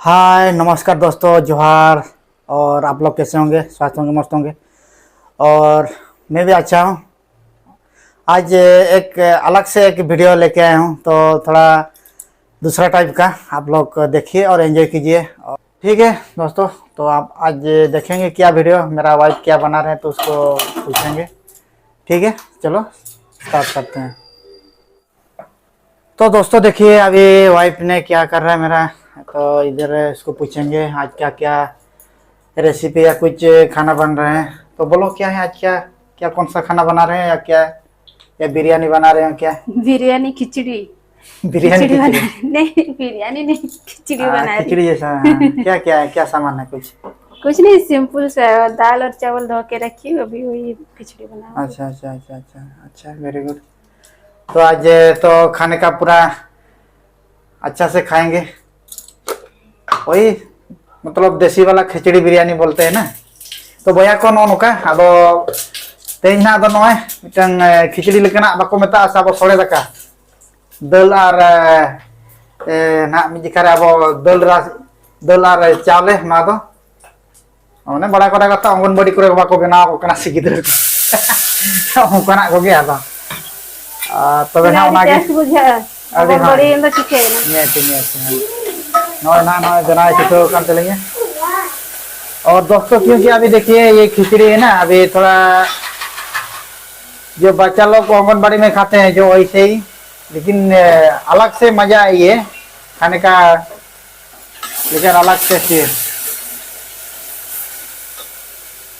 हाय नमस्कार दोस्तों, जोहार। और आप लोग कैसे होंगे? स्वास्थ्य होंगे, मस्त होंगे। और मैं भी अच्छा हूँ। आज एक अलग से एक वीडियो लेके आया हूँ, तो थोड़ा दूसरा टाइप का आप लोग देखिए और एंजॉय कीजिए। और ठीक है दोस्तों, तो आप आज देखेंगे क्या वीडियो, मेरा वाइफ क्या बना रहे हैं तो उसको पूछेंगे। ठीक है, चलो स्टार्ट करते हैं। तो दोस्तों देखिए, अभी वाइफ ने क्या कर रहा है मेरा, तो इधर इसको पूछेंगे आज क्या क्या रेसिपी या कुछ खाना बन रहे हैं। तो बोलो क्या है आज, क्या क्या कौन सा खाना बना रहे हैं, या क्या, या बिरयानी बना रहे हैं क्या? बिरयानी खिचड़ी। बिरयानी खिचड़ी खिचड़ी। बना नहीं, बिरयानी नहीं, खिचड़ी बना रही। खिचड़ी जैसा, हाँ। क्या क्या है, क्या सामान है कुछ? कुछ नहीं, सिंपल सा दाल और चावल धो के रखी हूँ, अभी वही खिचड़ी बना। अच्छा अच्छा अच्छा अच्छा अच्छा, वेरी गुड। तो आज तो खाने का पूरा अच्छा से खाएंगे, वही मतलब देसी वाला खिचड़ी बिरयानी बोलते हैं ना। तो भैया को नोका अदो तेज ना अदो नॉय मिटन खिचड़ी लेकना बाको मेता साबो सोड़े दका दल और ना मिजिकारे अबो दल और चावले मा दो ओने बड़ा कोड़ा कथा अंगनबाड़ी करे बाको बनाव कना से गिदर को ओकना को गया था। तबे ना ओना के टेस्ट बुझा अभी और हाँ बड़ी इंदा चिके ना। ये नॉय ना नॉय जना चितो कर चलेंगे। और दोस्तों क्योंकि अभी देखिए ये खिचड़ी है ना, अभी थोड़ा जो बच्चा लोग को आंगनबाड़ी में खाते हैं जो वैसे ही, लेकिन अलग से मजा है ये खाने का, लेकिन अलग टेस्ट है।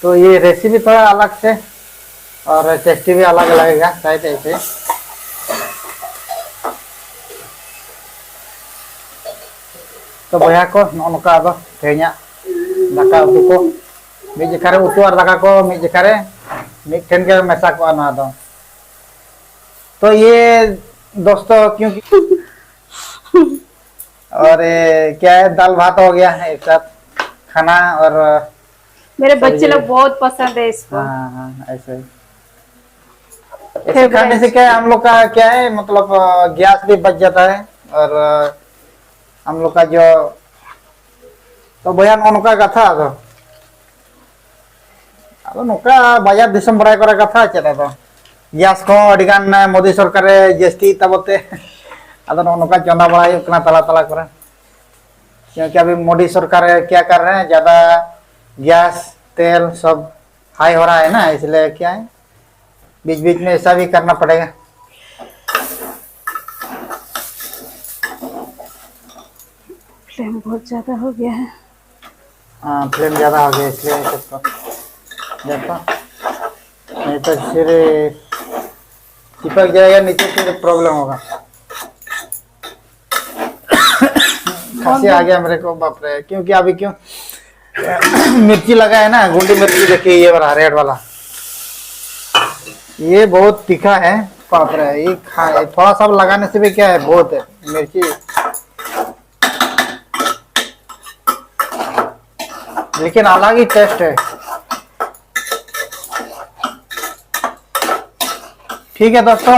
तो ये रेसिपी थोड़ा अलग से और टेस्टी भी अलग लगेगा शायद ऐसे। तो भैया को नौका दो तेना दाका उतु को मिड जखारे उतु और दाका को मिड जखारे मिठन के मेसा को ना दो। तो ये दोस्तों क्योंकि और क्या है, दाल भात हो गया एक साथ खाना, और मेरे बच्चे लोग बहुत पसंद है इसको। हाँ हाँ ऐसे ऐसे खाने से क्या है, हम लोग का क्या है मतलब गैस भी बच जाता है, और हम लोग का जो तो भैया नौका कथा तो नौका बाजार दिसम बड़ा करे कथा चला तो गैस को अडिगान मोदी सरकार जस्ती तबते नौका चंदा बड़ा तला तला कर, क्योंकि अभी मोदी सरकार क्या कर रहे हैं, ज्यादा गैस तेल सब हाई हो रहा है ना, इसलिए क्या है बीच बीच में ऐसा भी करना पड़ेगा। फ्लेम बहुत ज्यादा हो गया है। हाँ फ्लेम ज्यादा हो गया इसलिए तो देखो, नहीं तो फिर चिपक जाएगा नीचे, फिर प्रॉब्लम होगा। खांसी आ गया मेरे को, बाप रे। क्योंकि अभी क्यों मिर्ची लगा है ना, गुंडी मिर्ची देखिए ये वाला रेड वाला, ये बहुत तीखा है बाप रे। ये थोड़ा सा लगाने से भी क्या है, बहुत है मिर्ची, लेकिन अलग ही टेस्ट है। ठीक है दोस्तों,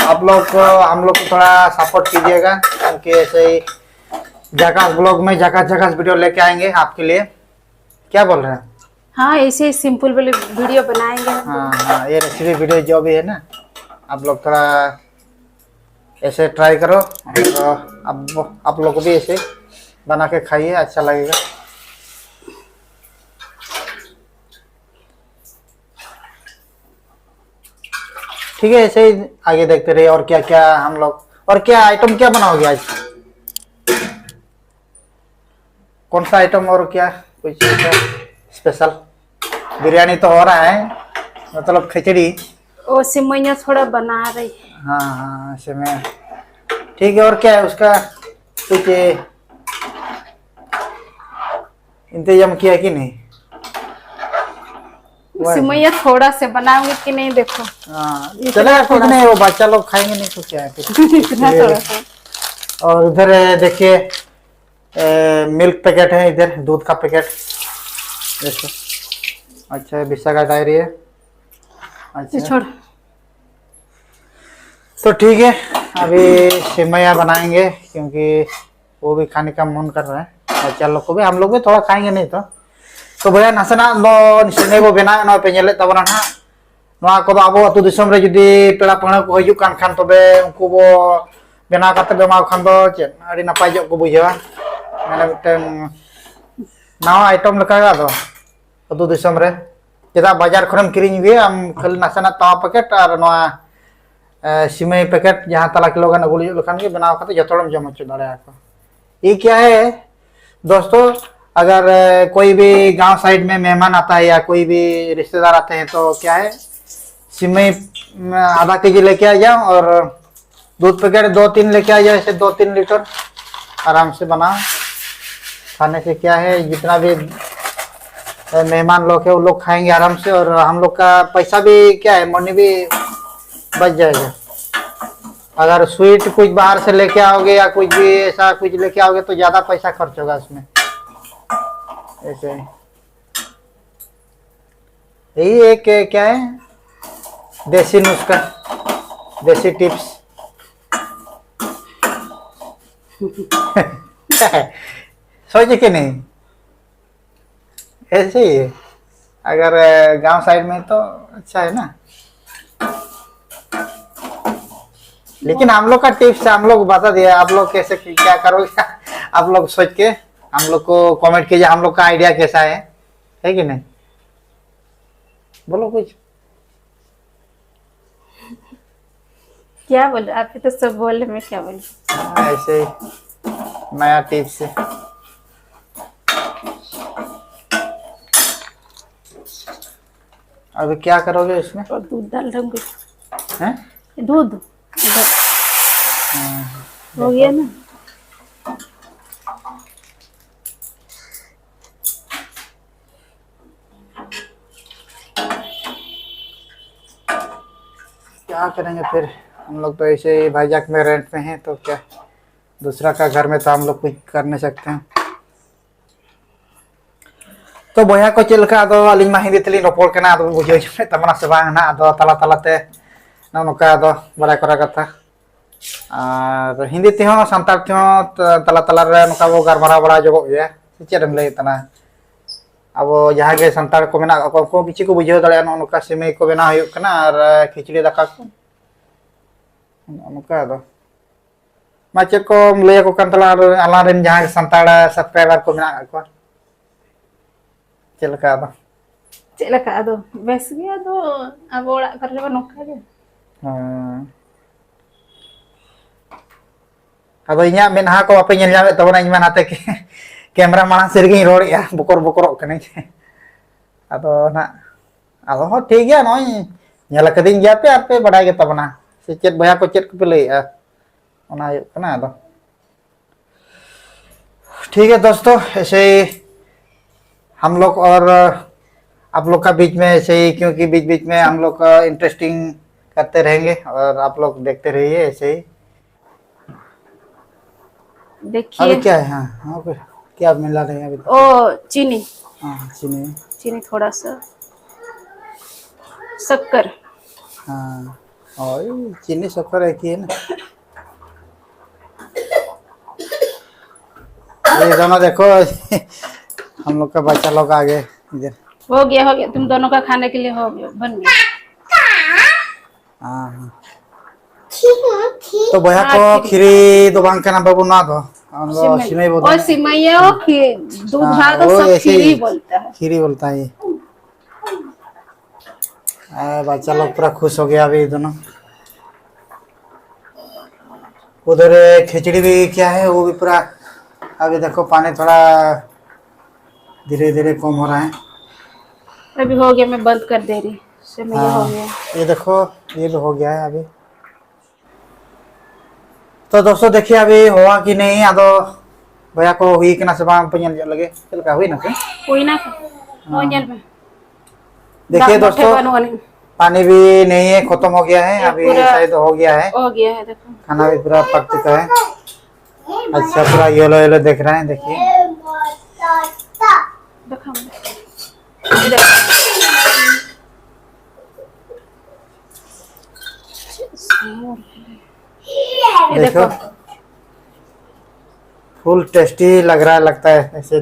आप लोग को हम लोग को थोड़ा सपोर्ट कीजिएगा, क्योंकि ऐसे ही जगह ब्लॉग में जगह वीडियो लेके आएंगे आपके लिए। क्या बोल रहे हैं? हाँ, ऐसे सिंपल वाले वीडियो बनाएंगे। हाँ हाँ, ये रेसिपी वीडियो जो भी है ना, आप लोग थोड़ा ऐसे ट्राई करो, और आप लोग को भी ऐसे बना के खाइए, अच्छा लगेगा। ठीक है, ऐसे ही आगे देखते रहिए। और क्या क्या हम लोग, और क्या आइटम क्या बनाओगे आज, कौन सा आइटम और क्या कुछ स्पेशल? बिरयानी तो हो रहा है, मतलब खिचड़ी। ओ सिमैया थोड़ा बना रही। हाँ हाँ ऐसे में ठीक है। और क्या है उसका कुछ इंतजाम किया कि नहीं? सिमैया थोड़ा से बनाऊंगी कि नहीं, देखो। हाँ चलेगा, कुछ नहीं, वो बच्चा लोग खाएंगे नहीं तो क्या है इतना थोड़ा सा। और उधर देखिए मिल्क पैकेट है, इधर दूध का पैकेट देखो। अच्छा बिस्सा का डायरी है। अच्छा छोड़। तो ठीक है, अभी सेवैया बनाएंगे क्योंकि वो भी खाने का मन कर रहा है। बच्चा लोग को भी, हम लोग भी थोड़ा खाएंगे नहीं तो भैया नासेना दो सिमे बो बेना ना पे नेले तबना ना नोआ को आबो अतु दिसम रे जुदी पेड़ा पणा को हजू कान खान तबे उनको बो बेना काते बेमा खान दो चे अड़ी नपाय जो को बुझेवा माने मिटन नावा आइटम लका गा दो अतु दिसम रे चेदा बाजार खरम किरिंग गे आम खाली नासेना तावा पैकेट और नोआ सिमे पैकेट जहां तला किलो गान अगुली लखान के बनाव खाते जतोड़म जम च दाड़े को ये क्या है दोस्तों। अगर कोई भी गांव साइड में मेहमान आता है या कोई भी रिश्तेदार आते हैं तो क्या है सिमई आधा केजी लेके आ जाओ और दूध पैकेट 2-3 लेके आ जाओ, ऐसे 2-3 लीटर आराम से बना खाने से क्या है जितना भी मेहमान लोग है वो लोग खाएंगे आराम से और हम लोग का पैसा भी क्या है मनी भी बच जाएगा। अगर स्वीट कुछ बाहर से लेके आओगे या कुछ भी ऐसा कुछ लेके आओगे तो ज्यादा पैसा खर्च होगा उसमें। ऐसे यही एक क्या है देसी नुस्खा, देसी टिप्स। सोचे कि नहीं ऐसे ही है। अगर गांव साइड में तो अच्छा है ना, लेकिन हम लोग का टिप्स हम लोग बता दिया, आप लोग कैसे क्या करोगे आप लोग सोच के हम लोग को कमेंट कीजिए हम लोग का आइडिया कैसा है कि नहीं। बोलो कुछ। क्या बोल आप तो सब बोल रहे, मैं क्या बोलूं। ऐसे ही नया टिप्स है। अभी क्या करोगे इसमें? और दूध डाल दूंगी। हैं? दूध हो गया ना। क्या करेंगे फिर, हम लोग तो ऐसे ही भाईजाक में रेंट में हैं तो क्या दूसरा का घर में तो हम लोग कुछ कर नहीं सकते हैं। तो बया को चलका दो अलिंग मा हिंदी तली रोपड़ कना दो बुझे जमे तमना से बांग ना दो तला तलाते नोका दो बड़ा करा कथा और हिंदी ते हो संताल ते हो तला तला रे नोका बो गरमारा बड़ा जगो गया चेरम लay तना अब जहां के संताल को मेना को किछि को बुझे दले नोका सिमे को बेना हुयु कना और खिचड़ी दाका को नोका दो माचे को लय को कंतला आला रेन जहां संताल सब्सक्राइबर को मेना को चलका दो बेस गया दो अब ओड़ा कर रे नोका गे। हां अब इन्या मेनहा को आपे नेल जावे तबना इन मानाते के कैमरा माना सेरगी रोड़िया बकर बकर कने अदो ना अदो हो ठीक गया नय नेल कदिन गया पे आपे बड़ाई के तबना से चेत भया को चेत को पे लैया ओना कना अदो ठीक है दोस्तों। ऐसे हम लोग और आप लोग का बीच में ऐसे ही क्योंकि बीच बीच में हम लोग इंटरेस्टिंग करते रहेंगे और आप लोग देखते रहिए ऐसे ही। देखिए अभी क्या है? हाँ हाँ क्या मिला रहे हैं अभी? ओ चीनी। हाँ चीनी थोड़ा सा शक्कर। हाँ और चीनी शक्कर एक ही है ना। ये दोनों देखो हम लोग का बच्चा लोग आ गए इधर। हो गया तुम दोनों का खाने के लिए हो गया बन गया। हाँ तो भैया को खीरी दुकान का नाम बाबू ना दो हम लोग सिमई बोलते हैं। सिमैया दूध भात तो सब खीरी बोलता है। खीरी बोलता है। बच्चा लोग पूरा खुश हो गया अभी दोनों। उधर खिचड़ी भी क्या है वो भी पूरा अभी देखो पानी थोड़ा धीरे धीरे कम हो रहा है। अभी हो गया मैं बंद कर दे रही। सिमैया हो गया। ये देखो ये भी हो गया है अभी। तो दोस्तों देखिए अभी हुआ कि नहीं आदो भैया को हुई कि ना से बांग पे नेल लगे चलका हुई ना से हुई ना हो नेल में। देखिए दोस्तों पानी भी नहीं है खत्म हो गया है अभी शायद हो गया है देखो खाना भी पूरा पक चुका है। अच्छा पूरा येलो येलो देख रहे हैं देखिए। देखो फुल टेस्टी लग रहा है, लगता है ऐसे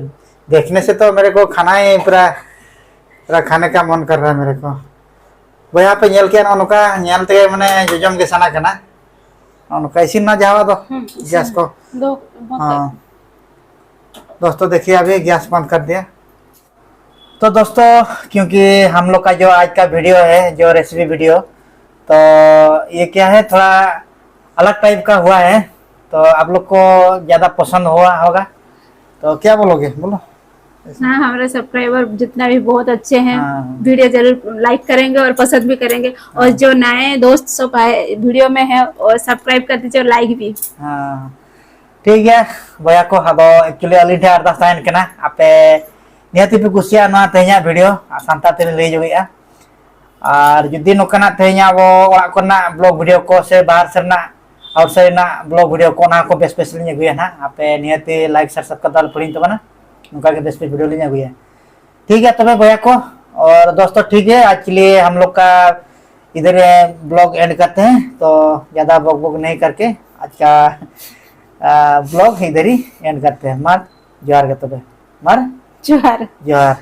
देखने से तो मेरे को खाना ही पूरा पूरा खाने का मन कर रहा है मेरे को। भैया पे नेल के नौका नेलते माने जोजम के सना कना नौका इसी ना जावा दो गैस को। दो हाँ दोस्तों देखिए अभी गैस बंद कर दिया। तो दोस्तों क्योंकि हम लोग का जो आज का वीडियो है जो रेसिपी वीडियो, तो ये क्या है थोड़ा अलग टाइप का हुआ है, तो आप लोग को ज़्यादा पसंद हुआ होगा, तो क्या बोलोगे बोलो। हाँ, हमारे सब्सक्राइबर जितना भी बहुत अच्छे हैं, हाँ। वीडियो जरूर लाइक करेंगे और पसंद भी करेंगे। और जो नए दोस्त सब आए वीडियो में है और सब्सक्राइब कर दीजिए और लाइक भी। हाँ ठीक है भैया को अब एक्चुअली अली ठे अरदास ताहेन कना आपे निहाती पे कुसिया ना तेहना वीडियो सानता ते लई जोगेआ और जुदी नोकना तेहना वो ओड़ा कोना ब्लॉग वीडियो को से बाहर सरना आउटसाइड ना ब्लॉग वीडियो को ना को बेस्ट बेस्ट लिंग अगुया ना आपे निहाती लाइक शेयर सब्सक्राइब पड़िन तो बना उनका के बेस्ट वीडियो लिंग अगुया। ठीक है तबे भैया को और दोस्तों ठीक है आज के लिए हम लोग का इधर ब्लॉग एंड करते हैं, तो ज़्यादा बक बक नहीं करके आज का ब्लॉग इधर ही एंड करते हैं। मार जोहार के तबे मार जोहार। जोहार।